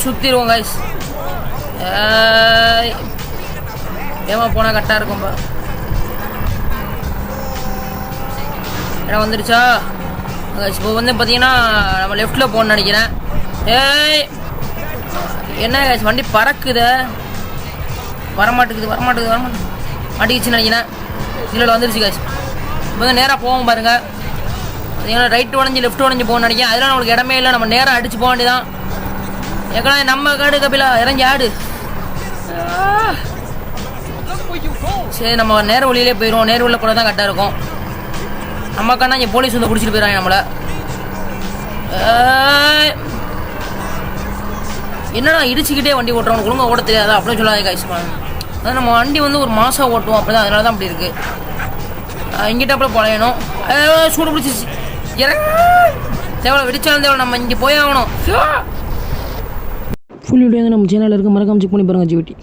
சுற்றிடுவோம் guys. ஏமா போனால் கரெக்டாக இருக்கும்பா. இடம் வந்துருச்சா கைஸ்? இப்போ வந்து பார்த்தீங்கன்னா நம்ம லெஃப்டில் போகணுன்னு நினைக்கிறேன். என்ன கைஸ் வண்டி பறக்குது, வரமாட்டேங்குது மாட்டிக்கிச்சுன்னு நினைக்கிறேன். இதில் வந்துருச்சு கைஸ். இப்போ வந்து நேராக போவோம் பாருங்க. பார்த்தீங்கன்னா ரைட்டு உடஞ்சி லெஃப்ட் உடஞ்சி போகணுன்னு நினைக்கிறேன். அதெல்லாம் நம்மளுக்கு இடமே இல்லை, நம்ம நேராக அடிச்சு போக வேண்டியதான். ஏக்கா நம்ம காடு கபிலா இறங்கி ஆடு. சரி நம்ம நேர வழியிலே போயிடுவோம். நேர் வழியில் கூட தான் கரெக்டாக இருக்கும். நம்மக்கானா இங்கே போலீஸ் வந்து பிடிச்சிட்டு போயிடுறாங்க நம்மளை. என்னடா இடிச்சுக்கிட்டே வண்டி ஓட்டுறோம், ஒழுங்காக ஓட்ட தெரியாதா அப்படின்னு சொல்லாத கைஸ். அதான் நம்ம வண்டி வந்து ஒரு மாதம் ஓட்டுவோம், அப்படி தான், அதனால தான் அப்படி இருக்குது. இங்கிட்ட அப்புறம் பழையணும். சூடு பிடிச்சிச்சு. தேவை வெடிச்சாலும் தேவை, நம்ம இங்கே போய் ஆகணும். ஃபுல் வீடியோ வந்து நம்ம சேனலில் இருக்க மறக்காம செக் பண்ணி பாருங்கள் ஜிவிடி.